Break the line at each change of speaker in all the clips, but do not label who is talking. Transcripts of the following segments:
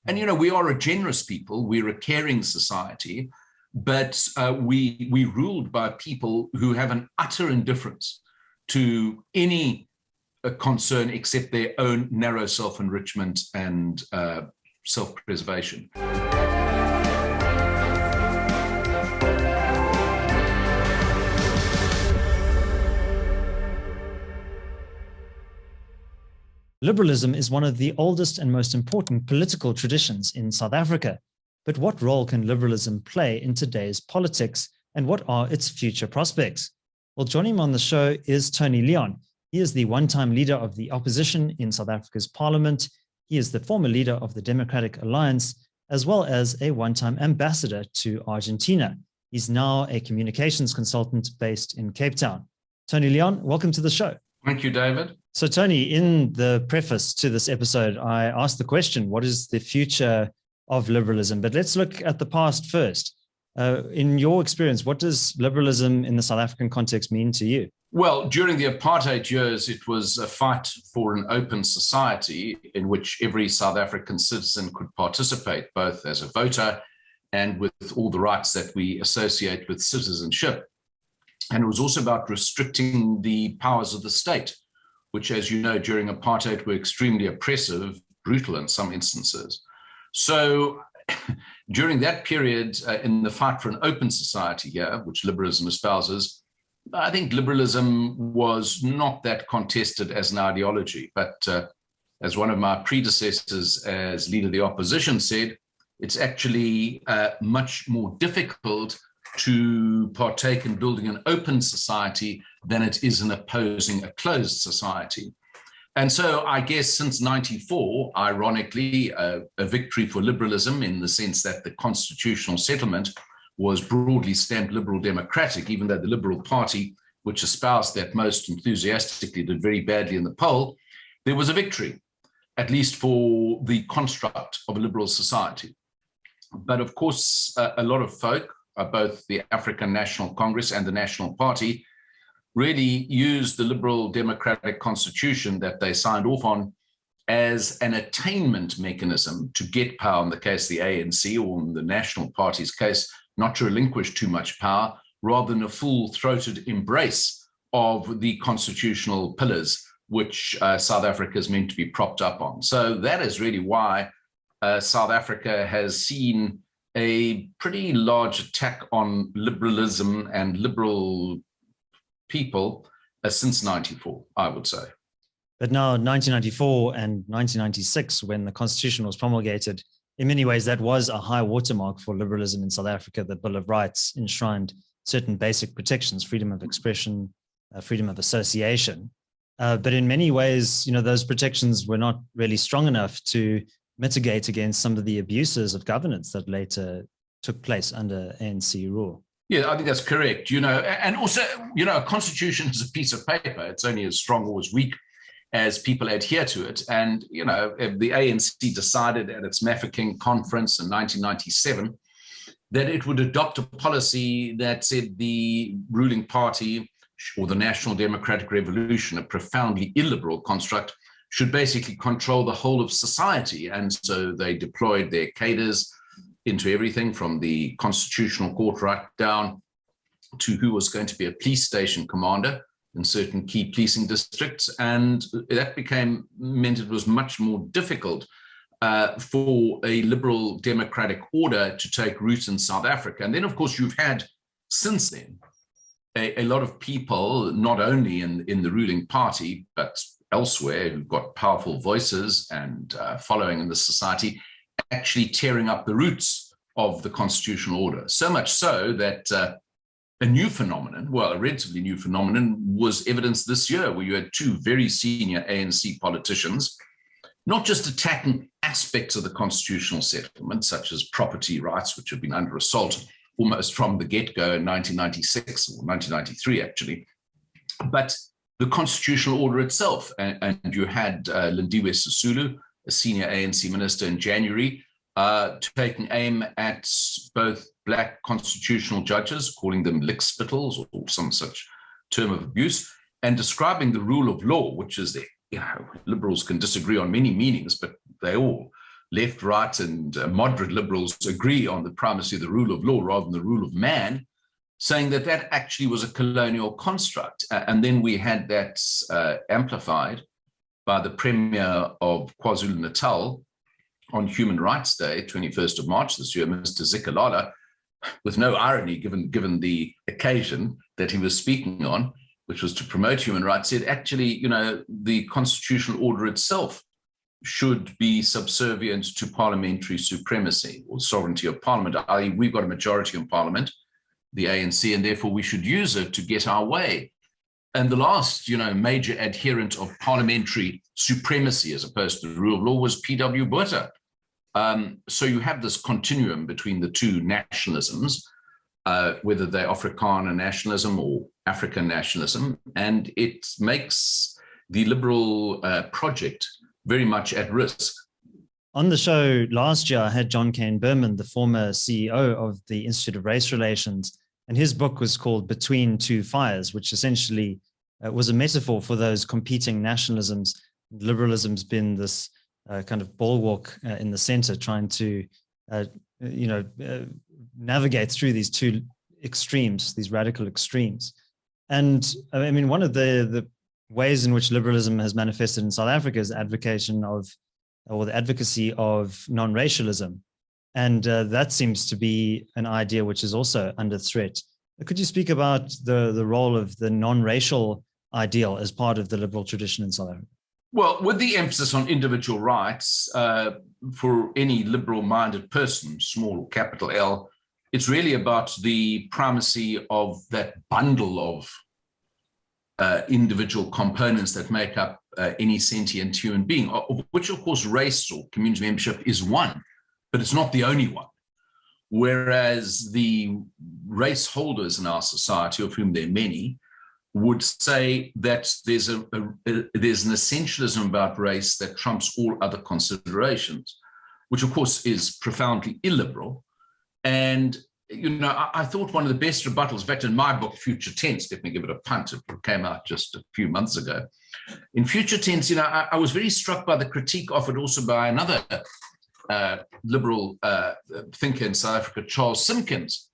And, we are a generous people, we're a caring society, but we ruled by people who have an utter indifference to any concern except their own narrow self-enrichment and self-preservation.
Liberalism is one of the oldest and most important political traditions in South Africa. But what role can liberalism play in today's politics, and what are its future prospects? Well, joining him on the show is Tony Leon. He is the one-time leader of the opposition in South Africa's parliament. He is the former leader of the Democratic Alliance, as well as a one-time ambassador to Argentina. He's now a communications consultant based in Cape Town. Tony Leon, welcome to the show.
Thank you, David.
So, Tony, in the preface to this episode, I asked the question, what is the future of liberalism? But let's look at the past first. In your experience, what does liberalism in the South African context mean to you?
Well, during the apartheid years, it was a fight for an open society in which every South African citizen could participate, both as a voter and with all the rights that we associate with citizenship. And it was also about restricting the powers of the state, which, as you know, during apartheid were extremely oppressive, brutal in some instances. So during that period, in the fight for an open society here, which liberalism espouses, I think liberalism was not that contested as an ideology. But as one of my predecessors as leader of the opposition said, it's actually much more difficult to partake in building an open society than it is in opposing a closed society. And so I guess since 94, ironically, a victory for liberalism in the sense that the constitutional settlement was broadly stamped liberal democratic, even though the Liberal Party, which espoused that most enthusiastically, did very badly in the poll, there was a victory, at least for the construct of a liberal society. But of course, a lot of folk, both the African National Congress and the National Party, really used the liberal democratic constitution that they signed off on as an attainment mechanism to get power, in the case of the ANC, or in the National Party's case, not to relinquish too much power, rather than a full-throated embrace of the constitutional pillars which South Africa is meant to be propped up on. So that is really why South Africa has seen a pretty large attack on liberalism and liberal people since 94, I would say.
But now 1994 and 1996, when the Constitution was promulgated, in many ways that was a high watermark for liberalism in South Africa. The Bill of Rights enshrined certain basic protections, freedom of expression, freedom of association. But in many ways, those protections were not really strong enough to mitigate against some of the abuses of governance that later took place under ANC rule.
Yeah, I think that's correct. And also, a constitution is a piece of paper. It's only as strong or as weak as people adhere to it. And, the ANC decided at its Mafeking conference in 1997 that it would adopt a policy that said the ruling party or the National Democratic Revolution, a profoundly illiberal construct, should basically control the whole of society. And so they deployed their cadres into everything from the Constitutional Court right down to who was going to be a police station commander in certain key policing districts. And that meant it was much more difficult for a liberal democratic order to take root in South Africa. And then, of course, you've had since then a lot of people, not only in the ruling party, but elsewhere, who've got powerful voices and following in the society, actually tearing up the roots of the constitutional order. So much so that a new phenomenon, well, a relatively new phenomenon, was evidenced this year, where you had two very senior ANC politicians not just attacking aspects of the constitutional settlement, such as property rights, which have been under assault almost from the get-go in 1996 or 1993, actually, but the constitutional order itself. And you had Lindiwe Sisulu, a senior ANC minister in January, taking aim at both Black constitutional judges, calling them lickspittles or some such term of abuse, and describing the rule of law, which is liberals can disagree on many meanings, but they all left, right, and moderate liberals agree on the primacy of the rule of law rather than the rule of man, saying that that actually was a colonial construct. And then we had that amplified by the Premier of KwaZulu-Natal on Human Rights Day, 21st of March this year, Mr. Zikalala, with no irony given the occasion that he was speaking on, which was to promote human rights, said actually, the constitutional order itself should be subservient to parliamentary supremacy or sovereignty of parliament, i.e. we've got a majority in parliament, the ANC, and therefore we should use it to get our way. And the last, major adherent of parliamentary supremacy as opposed to the rule of law was P.W. Botha. So you have this continuum between the two nationalisms, whether they're Afrikaner nationalism or African nationalism, and it makes the liberal project very much at risk.
On the show last year, I had John Cain Berman, the former CEO of the Institute of Race Relations, and his book was called Between Two Fires, which essentially was a metaphor for those competing nationalisms. Liberalism's been this kind of bulwark in the center, trying to, navigate through these two extremes, these radical extremes. And I mean, one of the ways in which liberalism has manifested in South Africa is the advocacy of non-racialism. And that seems to be an idea which is also under threat. Could you speak about the role of the non-racial ideal as part of the liberal tradition in South Africa?
Well, with the emphasis on individual rights, for any liberal-minded person, small or capital L, it's really about the primacy of that bundle of individual components that make up any sentient human being, of which, of course, race or community membership is one, but it's not the only one. Whereas the race holders in our society, of whom there are many, would say that there's an essentialism about race that trumps all other considerations, which, of course, is profoundly illiberal. And I thought one of the best rebuttals, in fact, in my book, Future Tense, let me give it a punt, it came out just a few months ago. In Future Tense, I was very struck by the critique offered also by another liberal thinker in South Africa, Charles Simpkins,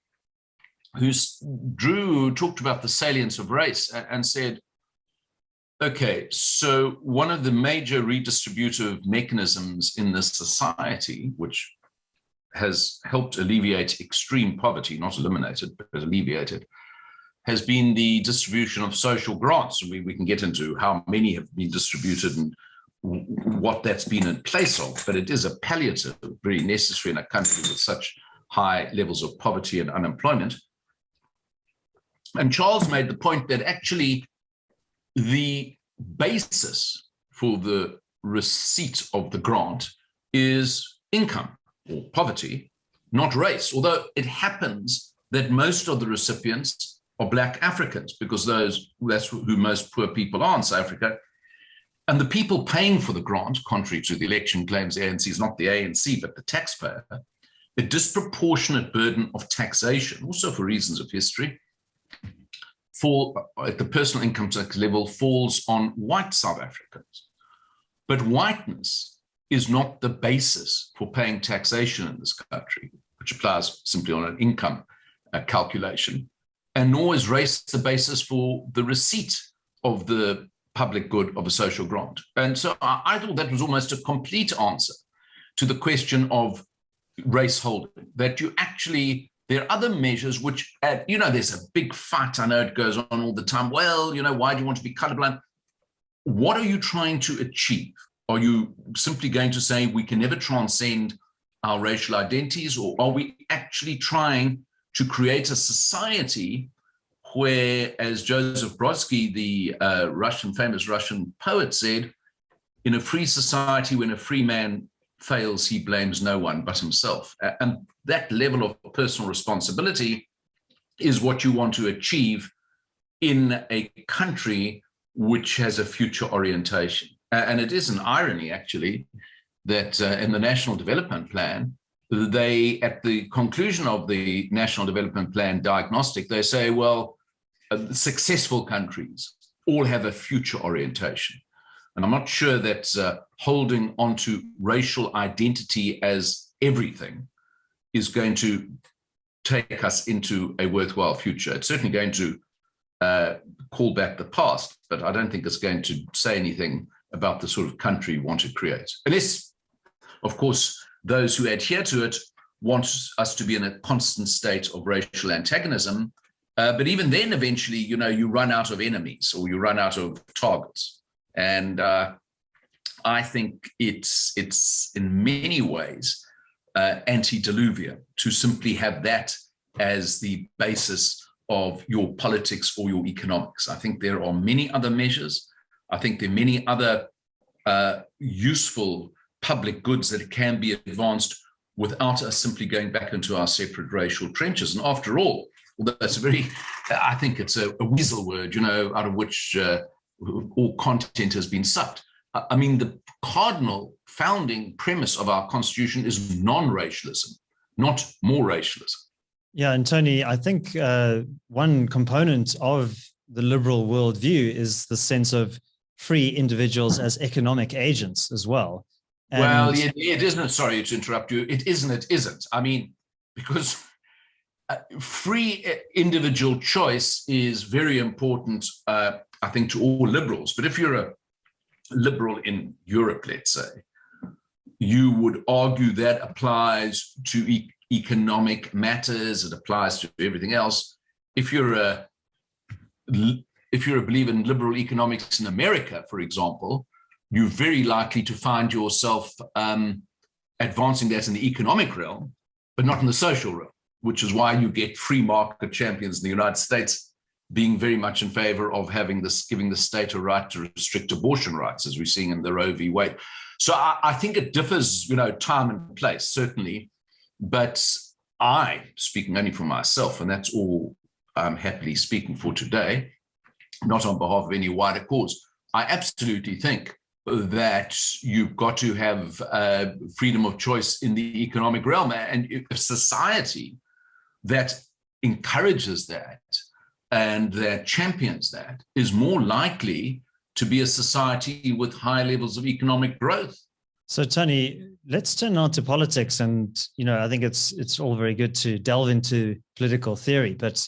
who talked about the salience of race and said, okay, so one of the major redistributive mechanisms in this society, which has helped alleviate extreme poverty, not eliminate it, but alleviate it, has been the distribution of social grants. And we can get into how many have been distributed and what that's been in place of, but it is a palliative, very necessary in a country with such high levels of poverty and unemployment. And Charles made the point that actually the basis for the receipt of the grant is income or poverty, not race, although it happens that most of the recipients are Black Africans, because that's who most poor people are in South Africa. And the people paying for the grant, contrary to the election claims, the ANC is not the ANC, but the taxpayer, a disproportionate burden of taxation, also for reasons of history, at the personal income tax level, falls on white South Africans. But whiteness is not the basis for paying taxation in this country, which applies simply on an income calculation, and nor is race the basis for the receipt of the public good of a social grant. And so I thought that was almost a complete answer to the question of race holding, that you actually, there are other measures which, there's a big fight, I know it goes on all the time, well, why do you want to be colorblind? What are you trying to achieve? Are you simply going to say we can never transcend our racial identities, or are we actually trying to create a society where, as Joseph Brodsky, the famous Russian poet, said, in a free society, when a free man fails, he blames no one but himself. And that level of personal responsibility is what you want to achieve in a country which has a future orientation. And it is an irony, actually, that in the National Development Plan, at the conclusion of the National Development Plan diagnostic, they say, well, successful countries all have a future orientation. And I'm not sure that holding onto racial identity as everything is going to take us into a worthwhile future. It's certainly going to call back the past, but I don't think it's going to say anything about the sort of country we want to create. Unless, of course, those who adhere to it want us to be in a constant state of racial antagonism. But even then, eventually, you run out of enemies or you run out of targets. And I think it's in many ways antediluvian to simply have that as the basis of your politics or your economics. I think there are many other measures. I think there are many other useful public goods that can be advanced without us simply going back into our separate racial trenches. And after all, although it's I think it's a weasel word, out of which all content has been sucked. I mean, the cardinal founding premise of our constitution is non-racialism, not more racialism.
Yeah, and Tony, I think one component of the liberal worldview is the sense of free individuals as economic agents as well. And
well, it isn't. Sorry to interrupt you. It isn't. It isn't. I mean, because free individual choice is very important, I think, to all liberals. But if you're a liberal in Europe, let's say, you would argue that applies to economic matters. It applies to everything else. If you're a believer in liberal economics in America, for example, you're very likely to find yourself advancing that in the economic realm, but not in the social realm, which is why you get free market champions in the United States being very much in favor of giving the state a right to restrict abortion rights, as we're seeing in the Roe v. Wade. So I think it differs, time and place, certainly. But I, speaking only for myself, and that's all I'm happily speaking for today, not on behalf of any wider cause, I absolutely think that you've got to have freedom of choice in the economic realm. And a society that encourages that and that champions that is more likely to be a society with high levels of economic growth.
So, Tony, let's turn now to politics. And, I think it's all very good to delve into political theory, but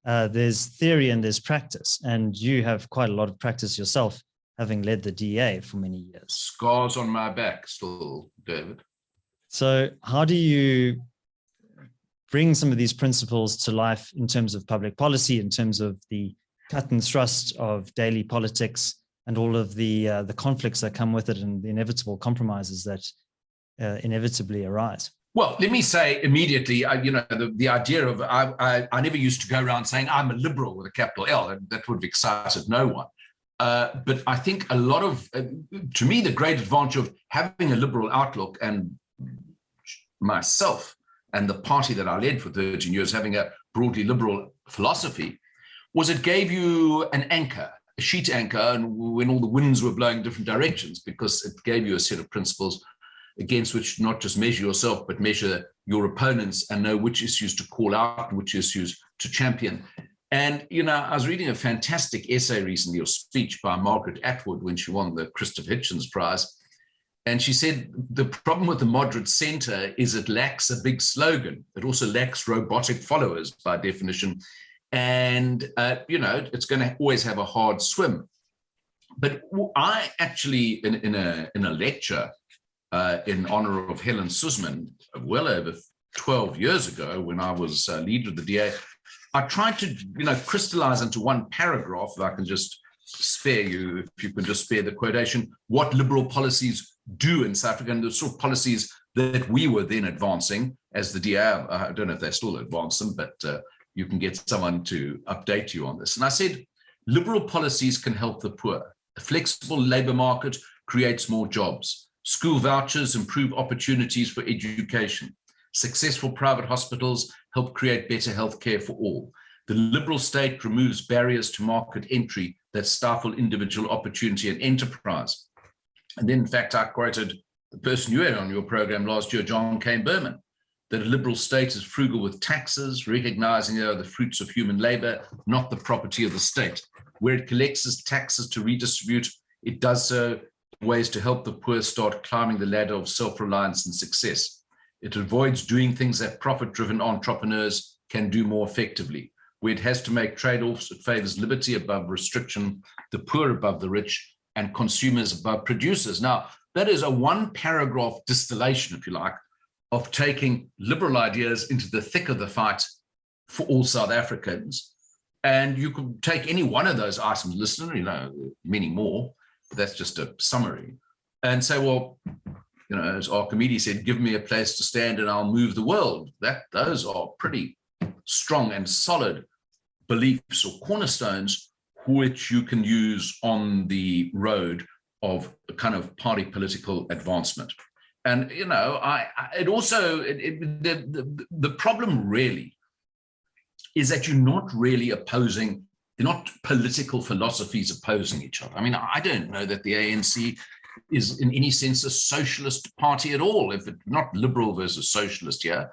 there's theory and there's practice. And you have quite a lot of practice yourself, having led the DA for many years.
Scars on my back still, David.
So how do you bring some of these principles to life in terms of public policy, in terms of the cut and thrust of daily politics and all of the conflicts that come with it and the inevitable compromises that inevitably arise?
Well, let me say immediately, the idea of I never used to go around saying I'm a liberal with a capital L. That would have excited no one. But I think a lot of, to me, the great advantage of having a liberal outlook and myself and the party that I led for 13 years having a broadly liberal philosophy was it gave you an anchor, a sheet anchor, and when all the winds were blowing different directions, because it gave you a set of principles against which not just measure yourself, but measure your opponents and know which issues to call out and which issues to champion. And, I was reading a fantastic essay recently, or speech by Margaret Atwood when she won the Christopher Hitchens Prize. And she said, the problem with the moderate center is it lacks a big slogan. It also lacks robotic followers by definition. And, it's going to always have a hard swim. But I actually, in a lecture in honor of Helen Suzman, well over 12 years ago when I was leader of the DA, I tried to, crystallize into one paragraph, if I can just spare you, if you can just spare the quotation, what liberal policies do in South Africa and the sort of policies that we were then advancing as the DA. I don't know if they still advance them, but you can get someone to update you on this. And I said, liberal policies can help the poor. A flexible labor market creates more jobs. School vouchers improve opportunities for education. Successful private hospitals help create better healthcare for all. The liberal state removes barriers to market entry that stifle individual opportunity and enterprise. And then, in fact, I quoted the person you had on your program last year, John Cain Berman, that a liberal state is frugal with taxes, recognizing they are the fruits of human labor, not the property of the state. Where it collects its taxes to redistribute, it does so ways to help the poor start climbing the ladder of self-reliance and success. It avoids doing things that profit-driven entrepreneurs can do more effectively. Where it has to make trade-offs, it favors liberty above restriction, the poor above the rich, and consumers above producers. Now, that is a one-paragraph distillation, if you like, of taking liberal ideas into the thick of the fight for all South Africans. And you could take any one of those items, listener, many more, but that's just a summary, and say, well, as Archimedes said, give me a place to stand and I'll move the world. Those are pretty strong and solid beliefs or cornerstones which you can use on the road of a kind of party political advancement. And, the problem really is that you're not really opposing, they're not political philosophies opposing each other. I mean, I don't know that the ANC is in any sense a socialist party at all. If it's not liberal versus socialist here,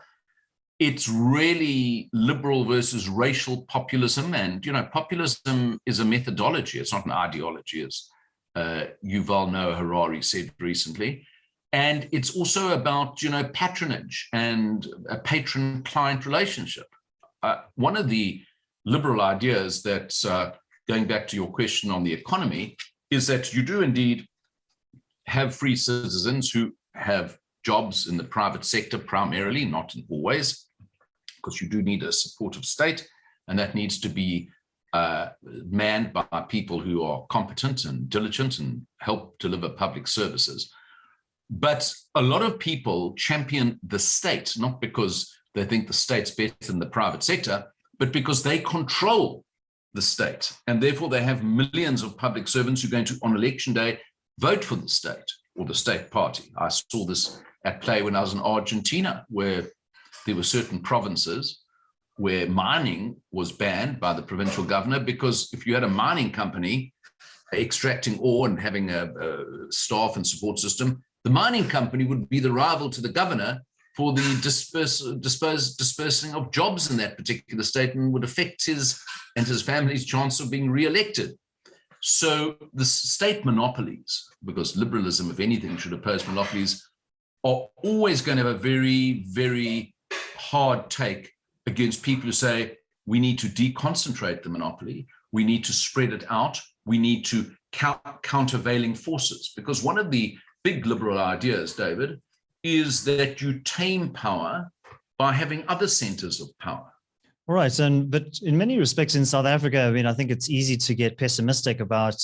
it's really liberal versus racial populism. And, populism is a methodology. It's not an ideology, as Yuval Noah Harari said recently. And it's also about, patronage and a patron-client relationship. One of the liberal ideas that, going back to your question on the economy, is that you do indeed have free citizens who have jobs in the private sector primarily, not in always, because you do need a supportive state, and that needs to be manned by people who are competent and diligent and help deliver public services. But a lot of people champion the state, not because they think the state's better than the private sector, but because they control the state. And therefore, they have millions of public servants who are going to, on election day, vote for the state or the state party. I saw this at play when I was in Argentina, where there were certain provinces where mining was banned by the provincial governor, because if you had a mining company extracting ore and having a staff and support system, the mining company would be the rival to the governor for the dispersing of jobs in that particular state, and would affect his and his family's chance of being re-elected. So the state monopolies, because liberalism, if anything, should oppose monopolies, are always going to have a very, very hard take against people who say, we need to deconcentrate the monopoly, we need to spread it out, we need to countervailing forces. Because one of the big liberal ideas, David, is that you tame power by having other centers of power.
All right. But in many respects in South Africa, I think it's easy to get pessimistic about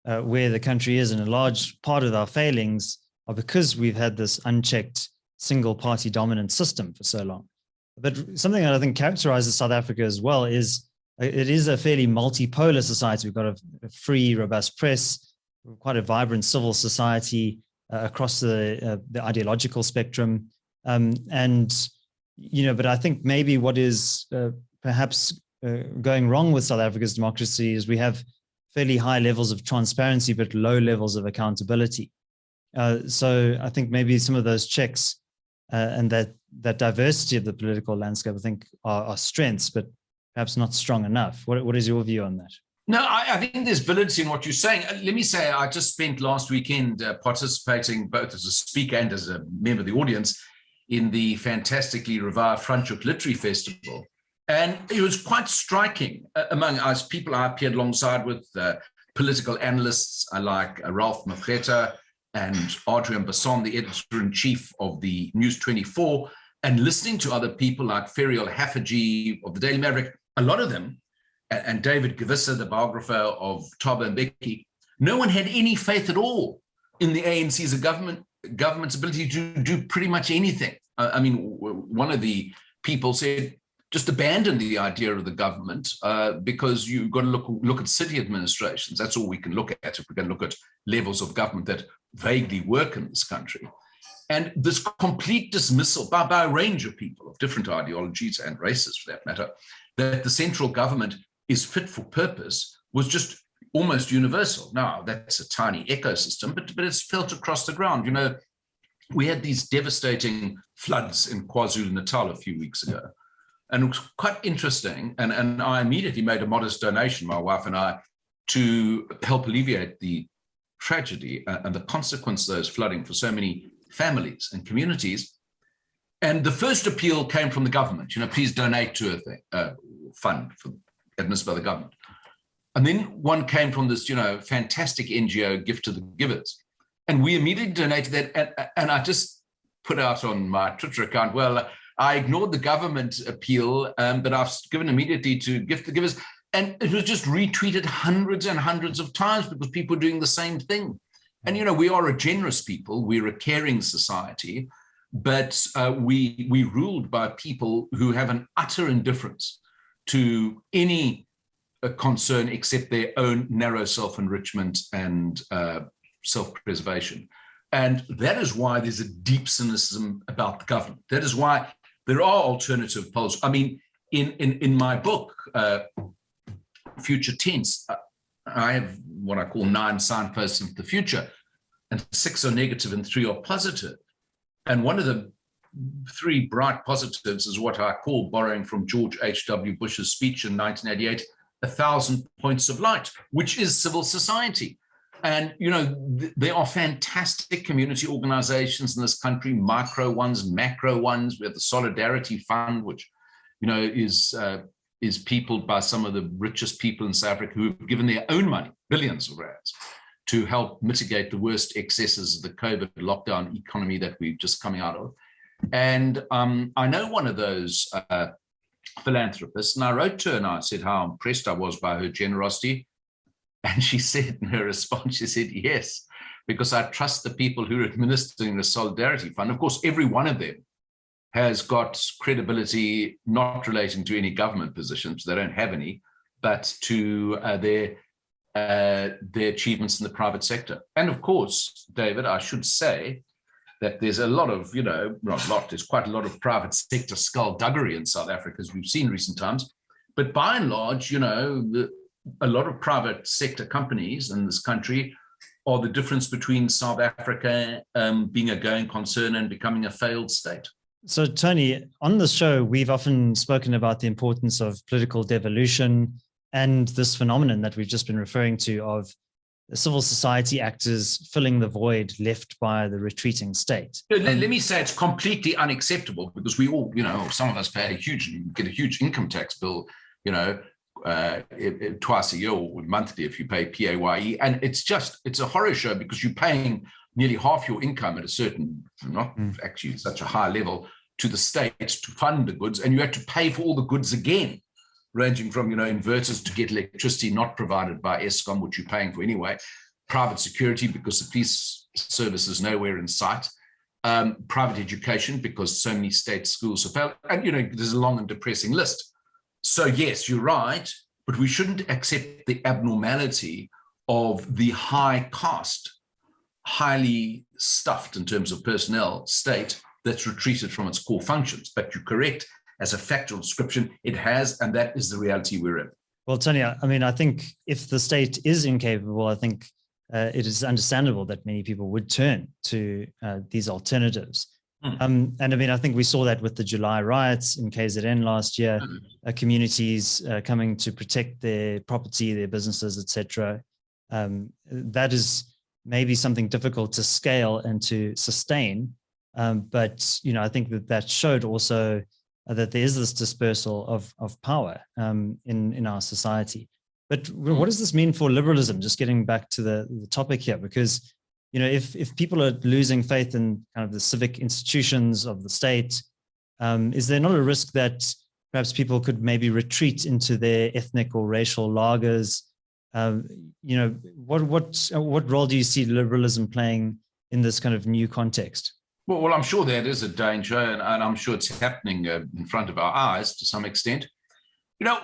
where the country is. And a large part of our failings are because we've had this unchecked single party dominant system for so long. But something that I think characterizes South Africa as well is it is a fairly multipolar society. We've got a free, robust press, quite a vibrant civil society across the ideological spectrum. But I think maybe what is perhaps going wrong with South Africa's democracy is we have fairly high levels of transparency, but low levels of accountability. So I think maybe some of those checks and that diversity of the political landscape, I think, are strengths, but perhaps not strong enough. What is your view on that?
No, I think there's validity in what you're saying. Let me say, I just spent last weekend participating both as a speaker and as a member of the audience in the fantastically revived Franschhoek Literary Festival. And it was quite striking among us people I appeared alongside with, political analysts like Ralph Mafreta and Adrian Basson, the editor-in-chief of the News 24, and listening to other people like Ferial Haffajee of the Daily Maverick, a lot of them, and David Gewisse, the biographer of Thabo Mbeki, no one had any faith at all in the ANC's government's ability to do pretty much anything. One of the people said, just abandon the idea of the government because you've got to look at city administrations. That's all we can look at if we're going to look at levels of government that vaguely work in this country. And this complete dismissal by a range of people of different ideologies and races, for that matter, that the central government is fit for purpose was just almost universal. Now, that's a tiny ecosystem, but it's felt across the ground. We had these devastating floods in KwaZulu-Natal a few weeks ago. And it was quite interesting. And I immediately made a modest donation, my wife and I, to help alleviate the tragedy and the consequence of those flooding for so many families and communities. And the first appeal came from the government, please donate to a fund administered by the government. And then one came from this, fantastic NGO, Gift to the Givers. And we immediately donated that. And I just put out on my Twitter account, well, I ignored the government appeal, but I've given immediately to Gift to the Givers. And it was just retweeted hundreds and hundreds of times because people are doing the same thing. And, we are a generous people. We're a caring society, but we ruled by people who have an utter indifference to any concern except their own narrow self-enrichment and self-preservation. And that is why there's a deep cynicism about the government. That is why there are alternative polls. I mean, in my book, Future Tense, I have what I call 9 signposts of the future, and 6 are negative and 3 are positive. And one of the 3 bright positives is what I call, borrowing from George H.W. Bush's speech in 1988, 1,000 points of light, which is civil society. And, there are fantastic community organizations in this country, micro ones, macro ones. We have the Solidarity Fund, which, is peopled by some of the richest people in South Africa who have given their own money, billions of rands, to help mitigate the worst excesses of the COVID lockdown economy that we're just coming out of. And I know one of those philanthropists, and I wrote to her and I said how impressed I was by her generosity. And she said in her response, she said, yes, because I trust the people who are administering the Solidarity Fund. Of course, every one of them has got credibility not relating to any government positions, they don't have any, but to their achievements in the private sector. And of course, David, I should say that there's a lot of, there's quite a lot of private sector skullduggery in South Africa, as we've seen in recent times. But by and large, a lot of private sector companies in this country are the difference between South Africa being a going concern and becoming a failed state.
So, Tony, on the show, we've often spoken about the importance of political devolution and this phenomenon that we've just been referring to of civil society actors filling the void left by the retreating state.
Let me say it's completely unacceptable because we all, some of us get a huge income tax bill, twice a year or monthly if you pay PAYE. And it's a horror show because you're paying nearly half your income at a certain, not actually such a high level, to the state to fund the goods, and you have to pay for all the goods again, ranging from, inverters to get electricity not provided by Eskom, which you're paying for anyway, private security because the police service is nowhere in sight, private education because so many state schools have failed, and, there's a long and depressing list. So yes, you're right, but we shouldn't accept the abnormality of the high cost, highly stuffed in terms of personnel state that's retreated from its core functions. But you're correct, as a factual description, it has, and that is the reality we're in.
Well, Tony, I think if the state is incapable, I think it is understandable that many people would turn to these alternatives. And I think we saw that with the July riots in KZN last year, communities coming to protect their property, their businesses, etc. That is maybe something difficult to scale and to sustain. But I think that showed also that there is this dispersal of power in our society. But what does this mean for liberalism? Just getting back to the topic here, because if people are losing faith in kind of the civic institutions of the state, is there not a risk that perhaps people could maybe retreat into their ethnic or racial lagers? What role do you see liberalism playing in this kind of new context?
Well, I'm sure that is a danger, and I'm sure it's happening in front of our eyes to some extent.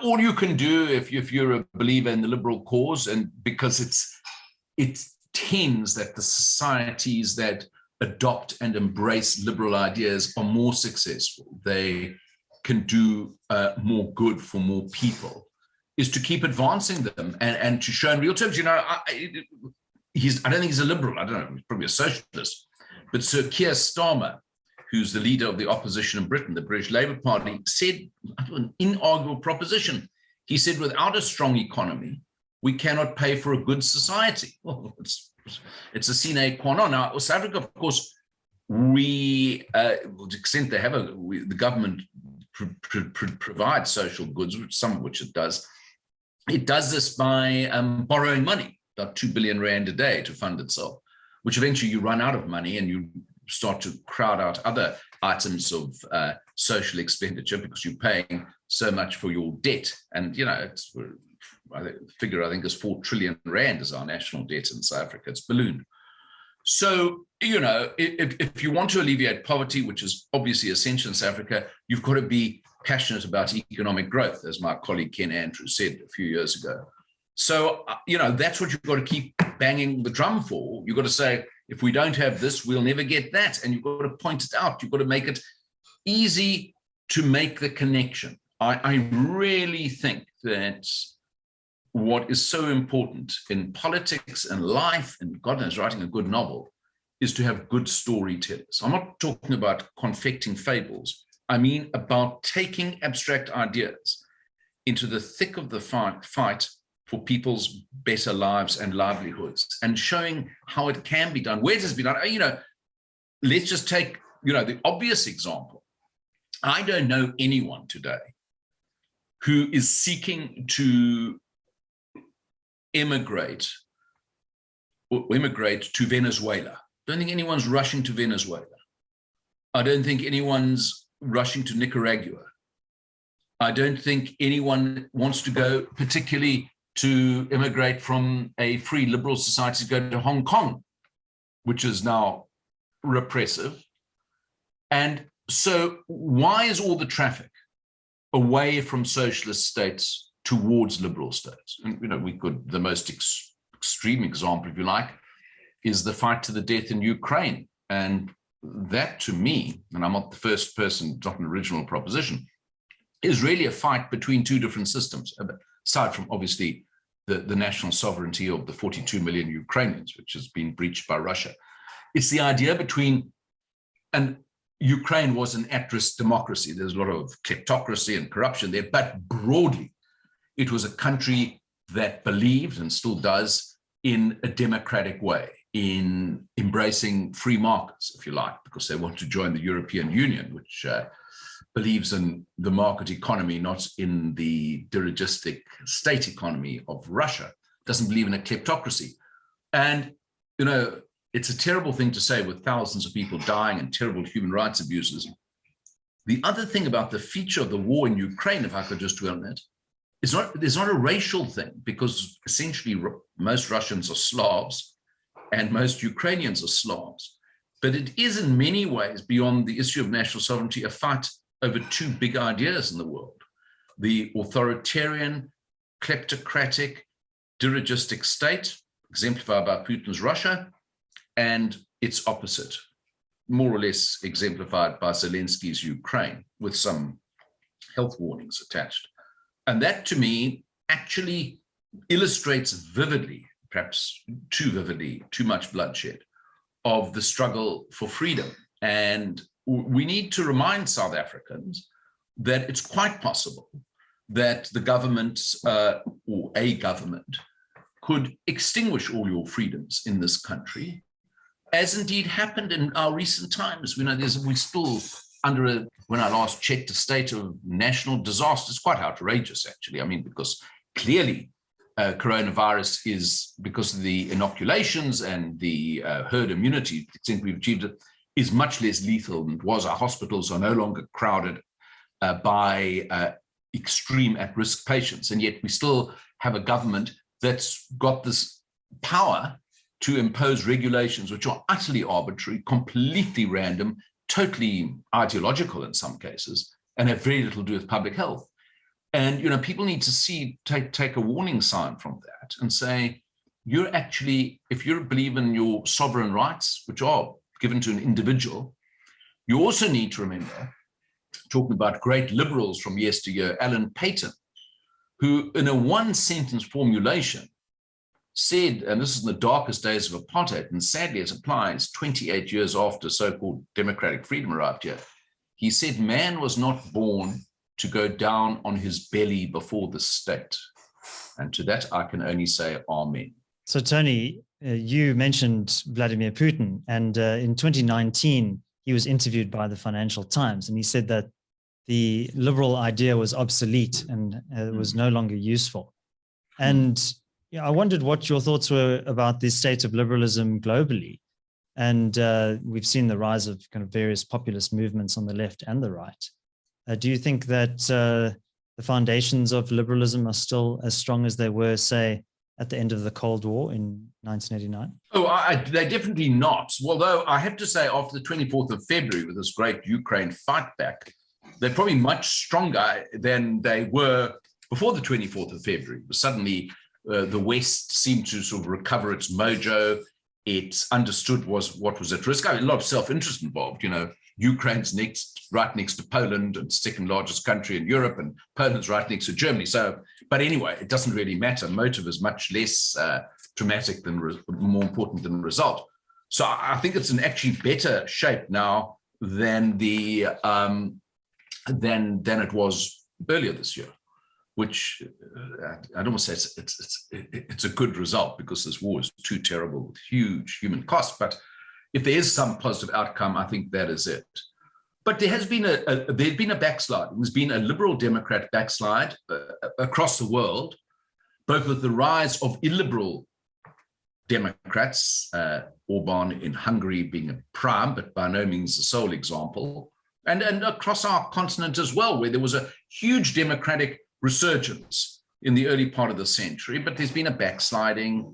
All you can do if you're a believer in the liberal cause, and because it tends that the societies that adopt and embrace liberal ideas are more successful, they can do more good for more people, is to keep advancing them and to show in real terms. I don't think he's a liberal. I don't know, he's probably a socialist. But Sir Keir Starmer, who's the leader of the opposition in Britain, the British Labour Party, said an inarguable proposition. He said, without a strong economy, we cannot pay for a good society. Well, it's it's a sine qua non. Now, South Africa, of course, we, to the extent they have the government provides social goods, some of which it does. It does this by borrowing money, about 2 billion rand a day to fund itself, which eventually you run out of money and you start to crowd out other items of social expenditure because you're paying so much for your debt. And, you know, it's a figure I think is 4 trillion rand is our national debt in South Africa. It's ballooned. So, you know, if you want to alleviate poverty, which is obviously essential in South Africa, you've got to be passionate about economic growth, as my colleague Ken Andrews said a few years ago. So, you know, that's what you've got to keep banging the drum for. You've got to say, if we don't have this, we'll never get that. And you've got to point it out. You've got to make it easy to make the connection. I really think that what is so important in politics and life, and God knows writing a good novel, is to have good storytellers. I'm not talking about confecting fables. I mean about taking abstract ideas into the thick of the fight for people's better lives and livelihoods, and showing how it can be done, where it has been done. You know, let's just take, you know, the obvious example. I don't know anyone today who is seeking to immigrate to Venezuela. I don't think anyone's rushing to Venezuela. I don't think anyone's rushing to Nicaragua. I don't think anyone wants to go particularly to immigrate from a free liberal society to go to Hong Kong, which is now repressive. And so why is all the traffic away from socialist states towards liberal states? And, you know, we could, the most extreme example, if you like, is the fight to the death in Ukraine. And that, to me, and I'm not the first person, it's not an original proposition, is really a fight between two different systems, aside from obviously the national sovereignty of the 42 million Ukrainians, which has been breached by Russia. It's the idea between, and Ukraine was an at-risk democracy. There's a lot of kleptocracy and corruption there, but broadly, it was a country that believed, and still does, in a democratic way, in embracing free markets, if you like, because they want to join the European Union, which believes in the market economy, not in the dirigistic state economy of Russia, doesn't believe in a kleptocracy. And, you know, it's a terrible thing to say with thousands of people dying and terrible human rights abuses. The other thing about the feature of the war in Ukraine, if I could just dwell on that, there's not a racial thing, because essentially most Russians are Slavs and most Ukrainians are Slavs. But it is in many ways, beyond the issue of national sovereignty, a fight over two big ideas in the world: the authoritarian, kleptocratic, dirigistic state, exemplified by Putin's Russia, and its opposite, more or less exemplified by Zelensky's Ukraine, with some health warnings attached. And that, to me, actually illustrates vividly, perhaps too vividly, too much bloodshed, of the struggle for freedom. And we need to remind South Africans that it's quite possible that the government, or a government, could extinguish all your freedoms in this country, as indeed happened in our recent times. We know we're still under when I last checked, a state of national disaster. It's quite outrageous, actually. I mean, because clearly coronavirus is, because of the inoculations and the herd immunity, to the extent we've achieved it, is much less lethal than it was. Our hospitals are no longer crowded by extreme at-risk patients. And yet we still have a government that's got this power to impose regulations which are utterly arbitrary, completely random, totally ideological in some cases, and have very little to do with public health. And, you know, people need to take a warning sign from that and say, you're actually, if you believe in your sovereign rights, which are given to an individual, you also need to remember, talking about great liberals from yesteryear, Alan Paton, who in a one-sentence formulation said, and this is in the darkest days of apartheid, and sadly it applies 28 years after so-called democratic freedom arrived here, he said, man was not born to go down on his belly before the state. And to that, I can only say amen.
So, Tony, you mentioned Vladimir Putin, and in 2019, he was interviewed by the Financial Times, and he said that the liberal idea was obsolete and was no longer useful. And I wondered what your thoughts were about the state of liberalism globally. And we've seen the rise of kind of various populist movements on the left and the right. Do you think that the foundations of liberalism are still as strong as they were, say, at the end of the Cold War in 1989?
Oh, they're definitely not. Although I have to say, after the 24th of February, with this great Ukraine fight back, they're probably much stronger than they were before the 24th of February. Suddenly, the West seemed to sort of recover its mojo. It understood what was at risk. I mean, a lot of self-interest involved. You know, Ukraine's right next to Poland, and second largest country in Europe, and Poland's right next to Germany. So, but anyway, it doesn't really matter. Motive is much less dramatic than more important than the result. So I think it's in actually better shape now than than it was earlier this year, which I don't want to say it's a good result, because this war is too terrible with huge human costs. But if there is some positive outcome, I think that is it. But there has been there's been a backslide. There's been a liberal Democrat backslide across the world, both with the rise of illiberal Democrats, Orban in Hungary being a prime, but by no means the sole example, and across our continent as well, where there was a huge democratic resurgence in the early part of the century, but there's been a backsliding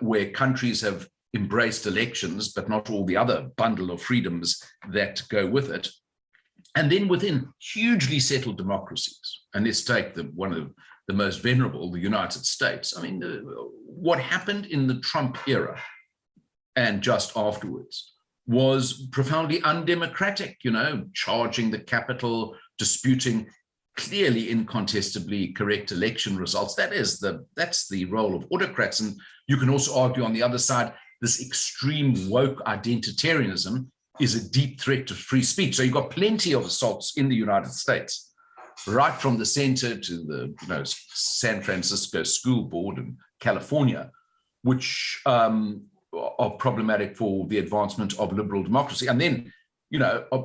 where countries have embraced elections, but not all the other bundle of freedoms that go with it. And then within hugely settled democracies, and let's take one of the most venerable, the United States. I mean, what happened in the Trump era and just afterwards was profoundly undemocratic, you know, charging the Capitol, disputing clearly incontestably correct election results. That's the role of autocrats. And you can also argue on the other side, this extreme woke identitarianism is a deep threat to free speech. So you've got plenty of assaults in the United States, right from the center to the San Francisco School Board in California, which are problematic for the advancement of liberal democracy. And then,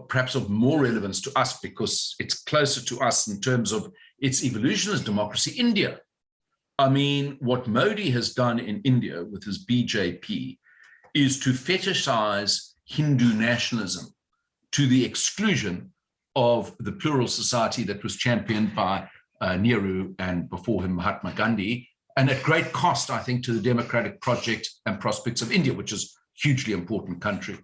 perhaps of more relevance to us because it's closer to us in terms of its evolution as democracy, India. I mean, what Modi has done in India with his BJP is to fetishize Hindu nationalism to the exclusion of the plural society that was championed by Nehru and before him Mahatma Gandhi, and at great cost, I think, to the democratic project and prospects of India, which is a hugely important country.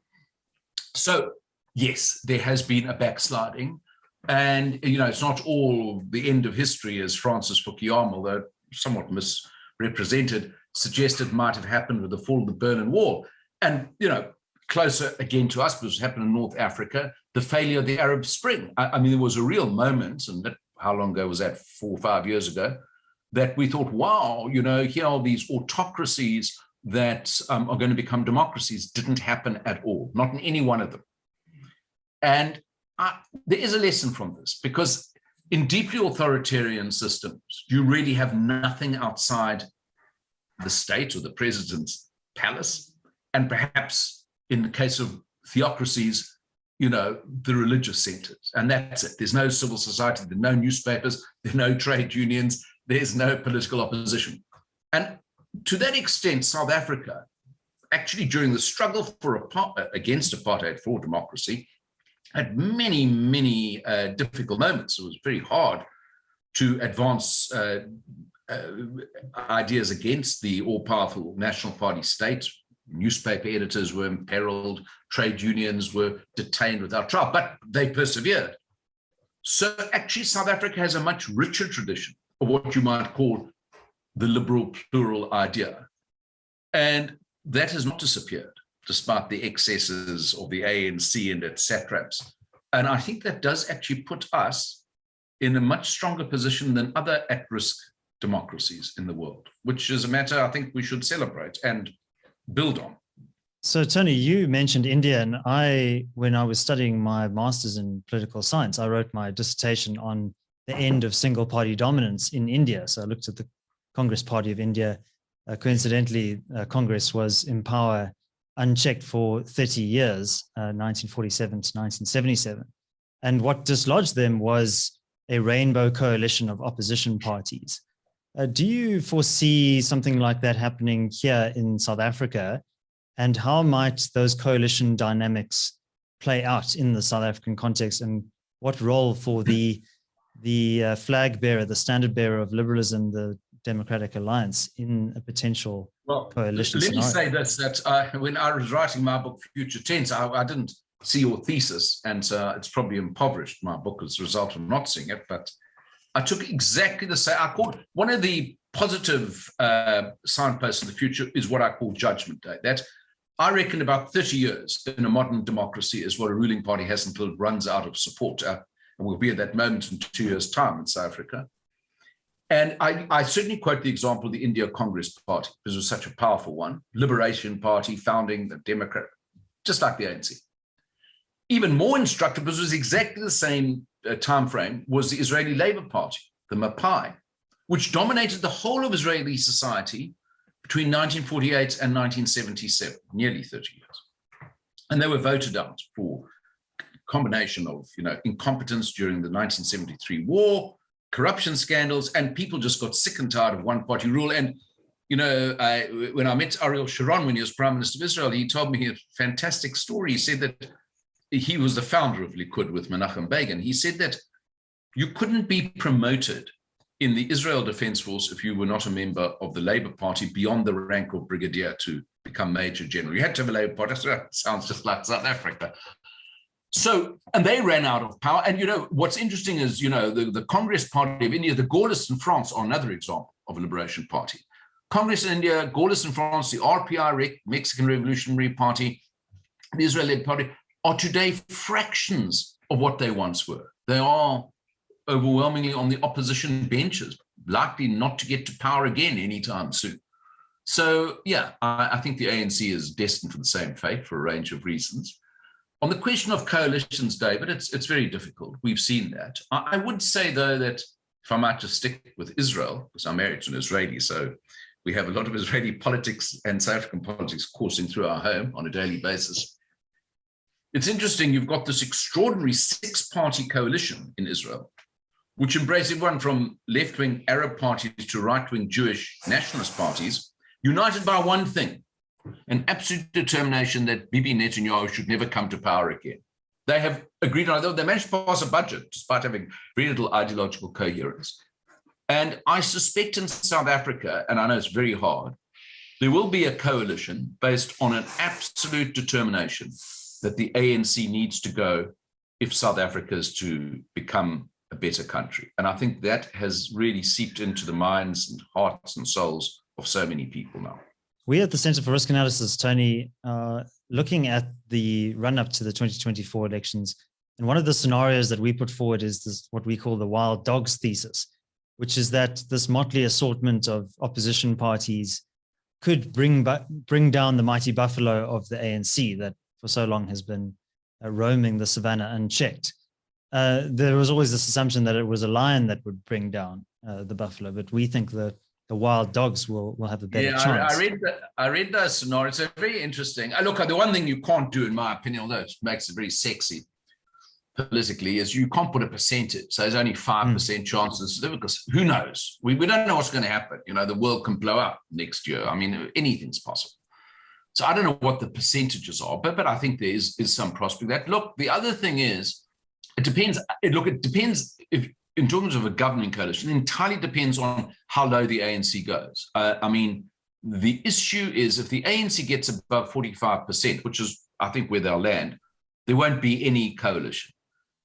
So, yes, there has been a backsliding. And, it's not all the end of history, as Francis Fukuyama, although somewhat misrepresented, suggested might have happened with the fall of the Berlin Wall. And, closer again to us, was happened in North Africa, the failure of the Arab Spring. I mean, there was a real moment, and how long ago was that? 4 or 5 years ago, that we thought, wow, here are these autocracies that are going to become democracies. Didn't happen at all, not in any one of them. And there is a lesson from this, because in deeply authoritarian systems, you really have nothing outside the state or the president's palace. And perhaps in the case of theocracies, the religious centers. And that's it. There's no civil society, there's no newspapers, there's no trade unions, there's no political opposition. And to that extent, South Africa, actually during the struggle against apartheid for democracy, had many, many difficult moments. It was very hard to advance ideas against the all-powerful National Party state. Newspaper editors were imperiled, trade unions were detained without trial, but they persevered. So actually, South Africa has a much richer tradition of what you might call the liberal plural idea. And that has not disappeared, despite the excesses of the ANC and its satraps. And I think that does actually put us in a much stronger position than other at-risk democracies in the world, which is a matter I think we should celebrate and build on.
So, Tony, you mentioned India, and when I was studying my master's in political science, I wrote my dissertation on the end of single-party dominance in India. So I looked at the Congress Party of India Coincidentally, Congress was in power unchecked for 30 years, 1947 to 1977. And what dislodged them was a rainbow coalition of opposition parties. Do you foresee something like that happening here in South Africa? And how might those coalition dynamics play out in the South African context? And what role for the flag bearer, the standard bearer of liberalism, the Democratic Alliance, in a potential coalition
scenario?
Let me
say this, that when I was writing my book, Future Tense, I didn't see your thesis, and it's probably impoverished my book as a result of not seeing it, but I took exactly the same. I called one of the positive signposts of the future is what I call Judgment Day. That I reckon about 30 years in a modern democracy is what a ruling party has until it runs out of support. And we'll be at that moment in 2 years' time in South Africa. And I certainly quote the example of the India Congress Party, because it was such a powerful one. Liberation Party, founding the Democrat, just like the ANC. Even more instructive, because it was exactly the same time frame, was the Israeli Labour Party, the Mapai, which dominated the whole of Israeli society between 1948 and 1977, nearly 30 years. And they were voted out for a combination of, incompetence during the 1973 war, corruption scandals, and people just got sick and tired of one-party rule. And, when I met Ariel Sharon when he was Prime Minister of Israel, he told me a fantastic story. He said that he was the founder of Likud with Menachem Begin. He said that you couldn't be promoted in the Israel Defense Force if you were not a member of the Labour Party beyond the rank of brigadier to become Major General. You had to have a Labour Party. That sounds just like South Africa. So, and they ran out of power. And, what's interesting is, the Congress Party of India, the Gaullists in France are another example of a liberation party. Congress in India, Gaullists in France, the RPI, Mexican Revolutionary Party, the Israeli Party, are today fractions of what they once were. They are overwhelmingly on the opposition benches, likely not to get to power again anytime soon. So, yeah, I think the ANC is destined for the same fate for a range of reasons. On the question of coalitions, David, it's very difficult. We've seen that. I would say, though, that if I might just stick with Israel, because I'm married to an Israeli, so we have a lot of Israeli politics and South African politics coursing through our home on a daily basis. It's interesting, you've got this extraordinary six-party coalition in Israel, which embraces everyone from left-wing Arab parties to right-wing Jewish nationalist parties, united by one thing, an absolute determination that Bibi Netanyahu should never come to power again. They have agreed on it. They managed to pass a budget despite having very little ideological coherence. And I suspect in South Africa, and I know it's very hard, there will be a coalition based on an absolute determination that the ANC needs to go if South Africa is to become a better country. And I think that has really seeped into the minds and hearts and souls of so many people now.
We at the Center for Risk Analysis, Tony, looking at the run-up to the 2024 elections, and one of the scenarios that we put forward is this, what we call the wild dogs thesis, which is that this motley assortment of opposition parties could bring down the mighty buffalo of the ANC that for so long has been roaming the savannah unchecked. There was always this assumption that it was a lion that would bring down the buffalo, but we think that the wild dogs will have a better chance.
I read those scenarios. It's very interesting. Look, the one thing you can't do, in my opinion, although it makes it very sexy politically, is you can't put a percentage. So there's only 5% chances, because who knows? We don't know what's going to happen. The world can blow up next year. I mean, anything's possible. So I don't know what the percentages are, but I think there is some prospect that. Look, the other thing is, it depends. It depends if, in terms of a governing coalition, it entirely depends on how low the ANC goes. I mean, the issue is if the ANC gets above 45%, which is, I think, where they'll land, there won't be any coalition.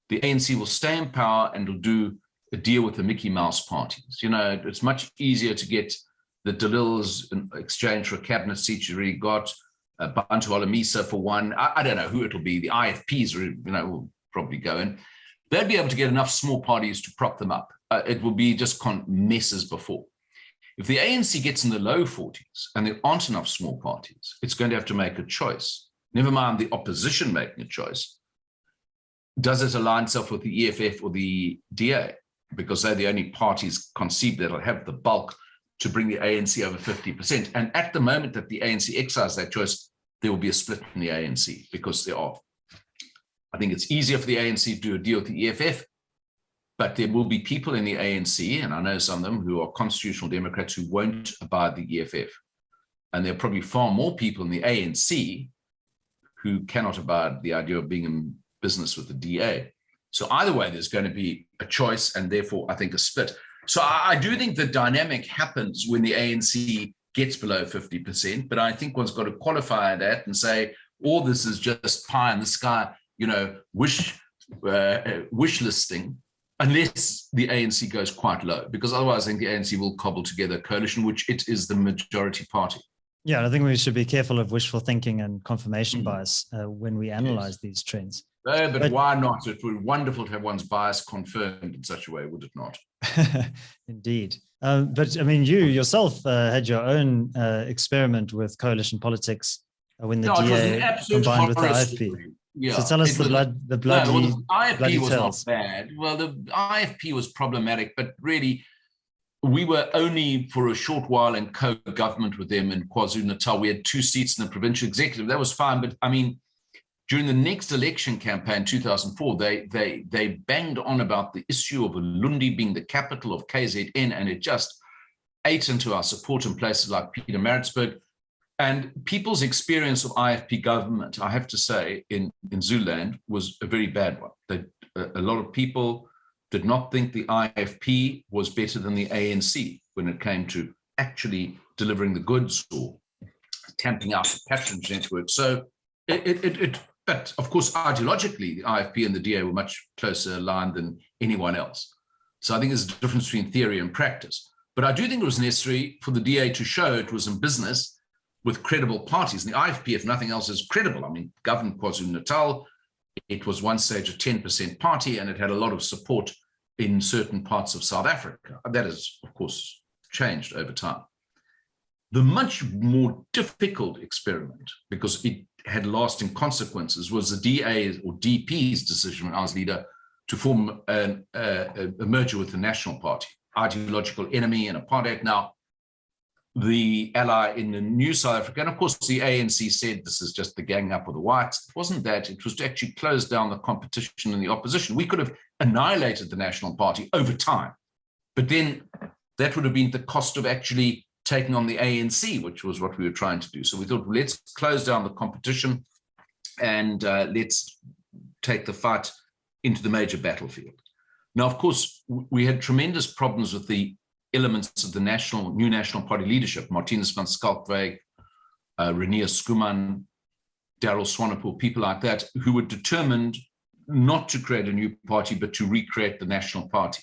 The ANC will stay in power and will do a deal with the Mickey Mouse parties. It's much easier to get the Dalils in exchange for a cabinet seat. You already got Bantu Alamisa for one. I don't know who it'll be. The IFPs, will probably go in. They'll be able to get enough small parties to prop them up. It will be just mess as before. If the ANC gets in the low 40s and there aren't enough small parties, it's going to have to make a choice. Never mind the opposition making a choice. Does it align itself with the EFF or the DA? Because they're the only parties conceived that'll have the bulk to bring the ANC over 50%. And at the moment that the ANC exercise that choice, there will be a split in the ANC because there are. I think it's easier for the ANC to do a deal with the EFF, but there will be people in the ANC, and I know some of them who are constitutional Democrats who won't abide the EFF. And there are probably far more people in the ANC who cannot abide the idea of being in business with the DA. So either way, there's going to be a choice and therefore I think a split. So I do think the dynamic happens when the ANC gets below 50%, but I think one's got to qualify that and say, all this is just pie in the sky, wish listing, unless the ANC goes quite low, because otherwise I think the ANC will cobble together a coalition, which it is the majority party.
Yeah, I think we should be careful of wishful thinking and confirmation bias when we analyze these trends.
But why not? It would be wonderful to have one's bias confirmed in such a way, would it not?
Indeed. But I mean, you yourself had your own experiment with coalition politics when the DA combined with the IFP.
Yeah,
so tell us the
IFP was
details.
not bad. Well, the IFP was problematic, but really, we were only for a short while in co-government with them in KwaZulu-Natal. We had 2 seats in the provincial executive. That was fine. But I mean, during the next election campaign, 2004, they banged on about the issue of Ulundi being the capital of KZN, and it just ate into our support in places like Pietermaritzburg. And people's experience of IFP government, I have to say, in Zululand was a very bad one. A lot of people did not think the IFP was better than the ANC when it came to actually delivering the goods or tamping out the patronage network. So but of course, ideologically, the IFP and the DA were much closer aligned than anyone else. So I think there's a difference between theory and practice. But I do think it was necessary for the DA to show it was in business with credible parties. And the IFP, if nothing else, is credible. I mean, governed KwaZulu-Natal, it was one stage a 10% party, and it had a lot of support in certain parts of South Africa. That has, of course, changed over time. The much more difficult experiment, because it had lasting consequences, was the DA's or DP's decision when I was leader to form a merger with the National Party, ideological enemy and apartheid. Now, the ally in the new South Africa, and of course the ANC said this is just the gang up of the whites. It wasn't that. It was to actually close down the competition in the opposition. We could have annihilated the National Party over time, but then that would have been the cost of actually taking on the ANC, which was what we were trying to do. So we thought, let's close down the competition and let's take the fight into the major battlefield. Now, of course, we had tremendous problems with the elements of the new National Party leadership, Martinus van Schalkwyk, Renier Skuman, Daryl Swanepoel, people like that, who were determined not to create a new party, but to recreate the National Party.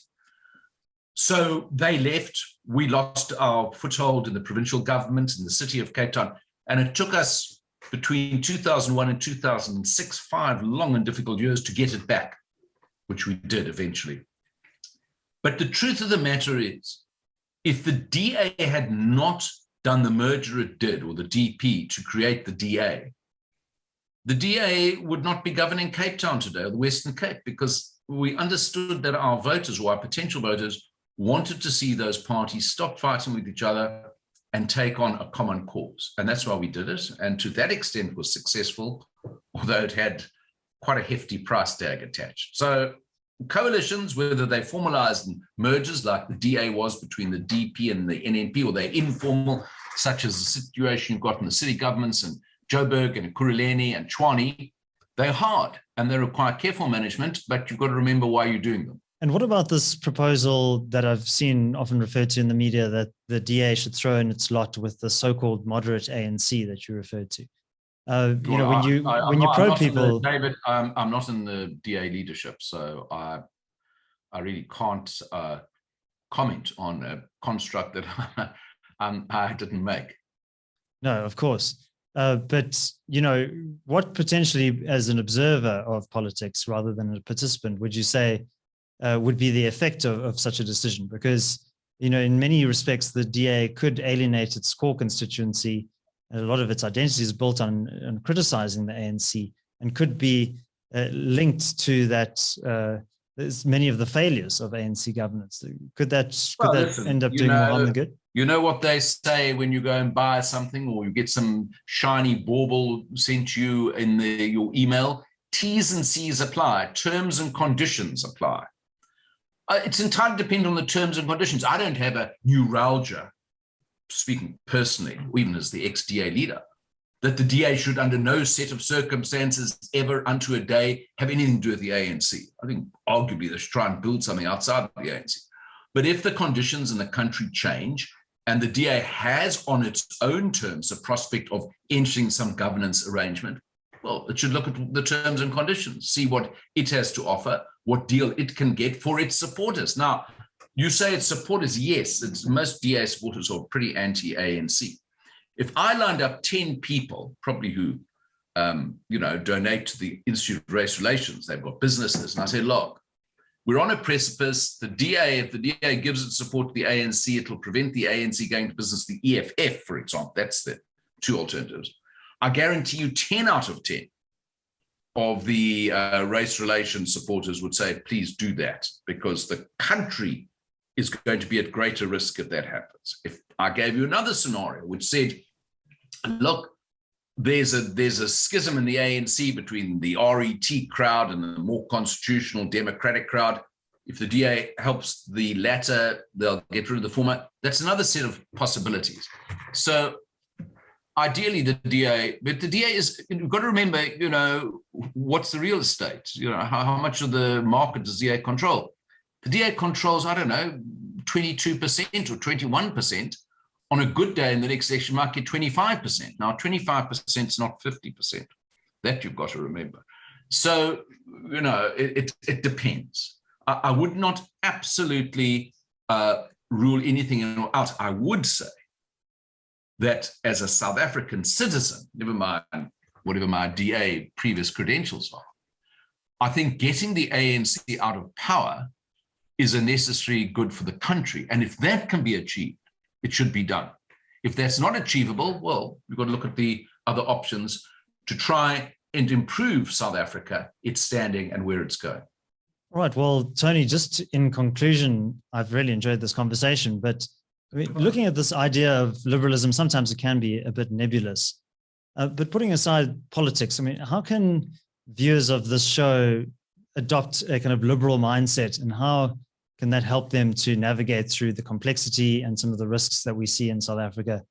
So they left. We lost our foothold in the provincial government in the city of Cape Town. And it took us between 2001 and 2006, 5 long and difficult years to get it back, which we did eventually. But the truth of the matter is, if the DA had not done the merger it did, or the DP, to create the DA would not be governing Cape Town today, or the Western Cape, because we understood that our voters, or our potential voters, wanted to see those parties stop fighting with each other and take on a common cause. And that's why we did it. And to that extent was successful, although it had quite a hefty price tag attached. So coalitions, whether they formalized in mergers like the DA was between the DP and the NNP, or they're informal, such as the situation you've got in the city governments and Joburg and Ekurhuleni and Tshwane, they're hard and they require careful management, but you've got to remember why you're doing them.
And what about this proposal that I've seen often referred to in the media, that the DA should throw in its lot with the so-called moderate ANC that you referred to? When you probe people,
David, I'm not in the DA leadership, so I really can't comment on a construct that I didn't make.
No, of course. But, what potentially, as an observer of politics rather than a participant, would you say would be the effect of such a decision? Because, in many respects, the DA could alienate its core constituency. A lot of its identity is built on criticizing the ANC, and could be linked to that. Many of the failures of ANC governance. Could that end up doing more harm than good?
You know what they say when you go and buy something or you get some shiny bauble sent you in your email? T's and C's apply, terms and conditions apply. It's entirely dependent on the terms and conditions. I don't have a neuralgia, speaking personally, or even as the ex-DA leader, that the DA should under no set of circumstances ever unto a day have anything to do with the ANC. I think arguably they should try and build something outside of the ANC. But if the conditions in the country change, and the DA has on its own terms a prospect of entering some governance arrangement, well, it should look at the terms and conditions, see what it has to offer, what deal it can get for its supporters. Now, you say its supporters, yes, most DA supporters are pretty anti-ANC. If I lined up 10 people, probably who, donate to the Institute of Race Relations, they've got businesses, and I say, look, we're on a precipice. The DA, if the DA gives its support to the ANC, it'll prevent the ANC going to business, the EFF, for example. That's the two alternatives. I guarantee you 10 out of 10 of the race relations supporters would say, please do that, because the country is going to be at greater risk if that happens. If I gave you another scenario which said, look, there's a schism in the ANC between the RET crowd and the more constitutional democratic crowd. If the DA helps the latter, they'll get rid of the former. That's another set of possibilities. So ideally the DA, but the DA is, you've got to remember, what's the real estate? How much of the market does the DA control? The DA controls, I don't know, 22% or 21%. On a good day in the next election might get 25%. Now, 25% is not 50%. That you've got to remember. So, it depends. I would not absolutely rule anything out. I would say that as a South African citizen, never mind whatever my DA previous credentials are, I think getting the ANC out of power is a necessary good for the country. And if that can be achieved, it should be done. If that's not achievable, well, we've got to look at the other options to try and improve South Africa, its standing and where it's going.
All right. Well, Tony, just in conclusion, I've really enjoyed this conversation, but looking at this idea of liberalism, sometimes it can be a bit nebulous. But putting aside politics, how can viewers of this show adopt a kind of liberal mindset, and how can that help them to navigate through the complexity and some of the risks that we see in South Africa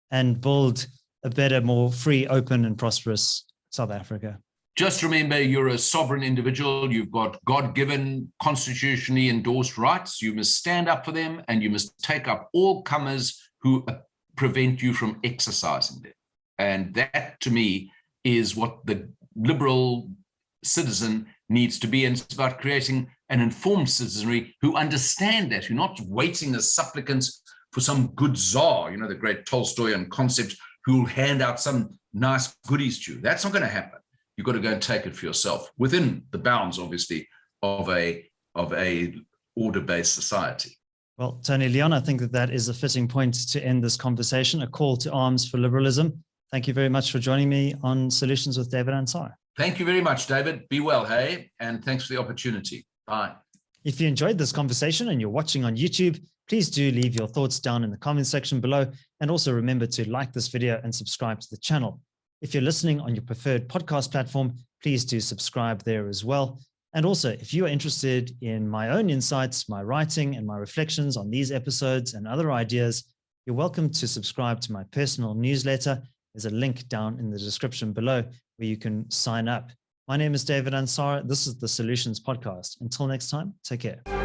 and build a better, more free, open, and prosperous South Africa?
Just remember, you're a sovereign individual. You've got God-given, constitutionally endorsed rights. You must stand up for them, and you must take up all comers who prevent you from exercising them. And that, to me, is what the liberal citizen needs to be. And it's about creating an informed citizenry who understand that, who are not waiting as supplicants for some good czar, the great Tolstoyan concept, who will hand out some nice goodies to you. That's not going to happen. You've got to go and take it for yourself within the bounds, obviously, of a order-based society.
Well, Tony Leon, I think that is a fitting point to end this conversation, a call to arms for liberalism. Thank you very much for joining me on Solutions with David Ansara.
Thank you very much, David. Be well, hey, and thanks for the opportunity. Bye.
If you enjoyed this conversation and you're watching on YouTube, please do leave your thoughts down in the comment section below. And also remember to like this video and subscribe to the channel. If you're listening on your preferred podcast platform, please do subscribe there as well. And also, if you are interested in my own insights, my writing, and my reflections on these episodes and other ideas, you're welcome to subscribe to my personal newsletter. There's a link down in the description below where you can sign up. My name is David Ansara. This is the Solutions Podcast. Until next time, take care.